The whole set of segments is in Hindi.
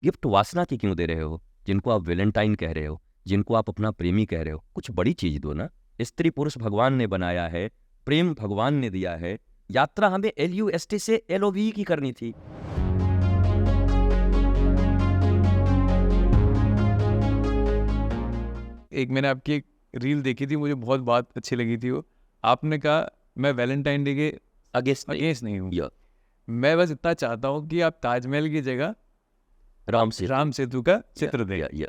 गिफ्ट वासना की क्यों दे रहे हो? जिनको आप वैलेंटाइन कह रहे हो, जिनको आप अपना प्रेमी कह रहे हो, कुछ बड़ी चीज दो ना। स्त्री पुरुष भगवान ने बनाया है, प्रेम भगवान ने दिया है। यात्रा हमें LUST से LOVE की करनी थी। एक मैंने आपकी एक रील देखी थी, मुझे बहुत बात अच्छी लगी थी वो। आपने कहा मैं वैलेंटाइन डे के अगेंस्ट नहीं हूँ, या मैं बस इतना चाहता हूँ कि आप ताजमहल की जगह राम राम सेतु का चित्र दें। या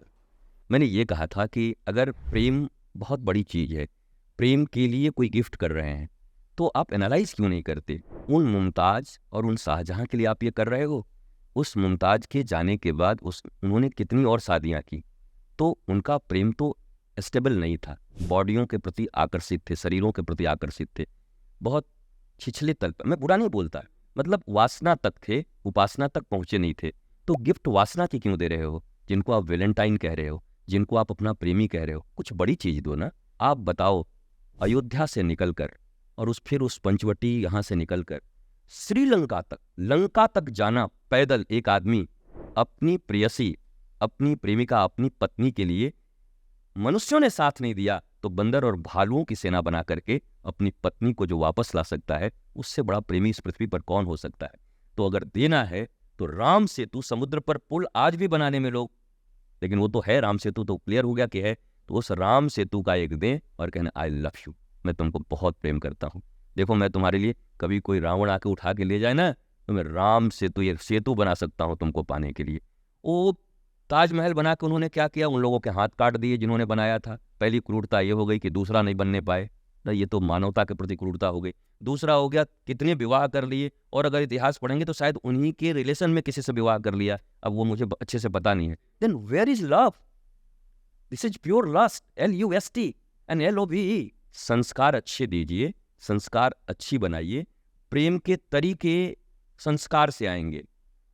मैंने ये कहा था कि अगर प्रेम बहुत बड़ी चीज है, प्रेम के लिए कोई गिफ्ट कर रहे हैं, तो आप एनालाइज क्यों नहीं करते? उन मुमताज और उन शाहजहां के लिए आप ये कर रहे हो। उस मुमताज के जाने के बाद उन्होंने कितनी और शादियां की, तो उनका प्रेम तो स्टेबल नहीं था। बॉडियों के प्रति आकर्षित थे, शरीरों के प्रति आकर्षित थे, बहुत छिछले तल पर। मैं बुरा नहीं बोलता, मतलब वासना तक थे, उपासना तक पहुंचे नहीं थे। तो गिफ्ट वासना की क्यों दे रहे हो? जिनको आप वैलेंटाइन कह रहे हो, जिनको आप अपना प्रेमी कह रहे हो, कुछ बड़ी चीज दो ना। आप बताओ, अयोध्या से निकलकर और फिर उस पंचवटी यहां से निकलकर श्रीलंका तक, लंका तक जाना पैदल एक आदमी अपनी प्रेयसी, अपनी प्रेमिका, अपनी पत्नी के लिए मनुष्यों ने साथ नहीं दिया, तो बंदर और भालुओं की सेना बना करके अपनी पत्नी को जो वापस ला सकता है, उससे बड़ा प्रेमी इस पृथ्वी पर कौन हो सकता है? तो अगर देना है तो राम सेतु, समुद्र पर पुल आज भी बनाने में लोग, लेकिन वो तो है, राम सेतु तो क्लियर हो गया कि है, तो उस राम सेतु का एक दें और कहना आई लव यू, मैं तुमको बहुत प्रेम करता हूँ। देखो, मैं तुम्हारे लिए कभी कोई रावण आके उठा के ले जाए ना, तो मैं राम सेतु, ये सेतु बना सकता हूँ तुमको पाने के लिए। वो ताजमहल बना के उन्होंने क्या किया? उन लोगों के हाथ काट दिए जिन्होंने बनाया था। पहली क्रूरता ये हो गई कि दूसरा नहीं बनने पाए, ना, ये तो मानवता के प्रति क्रूरता हो गई। दूसरा हो गया, कितने विवाह कर लिए, और अगर इतिहास पढ़ेंगे तो शायद उन्हीं के रिलेशन में किसी से विवाह कर लिया, अब वो मुझे अच्छे से पता नहीं है। Then where is love? This is pure lust, LUST and LOVE। संस्कार अच्छे दीजिए, संस्कार अच्छी बनाइए, प्रेम के तरीके संस्कार से आएंगे।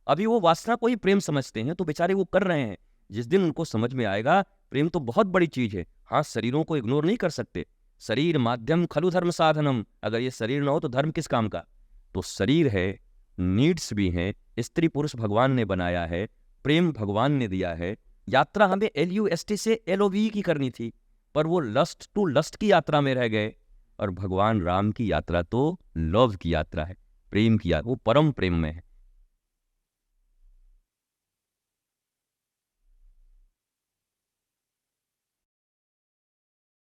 अभी वो वासना को ही प्रेम समझते हैं, तो बेचारे वो कर रहे हैं। जिस दिन उनको समझ में आएगा प्रेम तो बहुत बड़ी चीज है, हाँ, शरीरों को इग्नोर नहीं कर सकते। शरीर माध्यम खलु धर्म साधनम, अगर ये शरीर ना हो तो धर्म किस काम का? तो शरीर है, नीड्स भी हैं, स्त्री पुरुष भगवान ने बनाया है, प्रेम भगवान ने दिया है। यात्रा हमें LUST से LOVE की करनी थी, पर वो लस्ट टू लस्ट की यात्रा में रह गए। और भगवान राम की यात्रा तो लव की यात्रा है, प्रेम की यात्रा, वो परम प्रेम में है।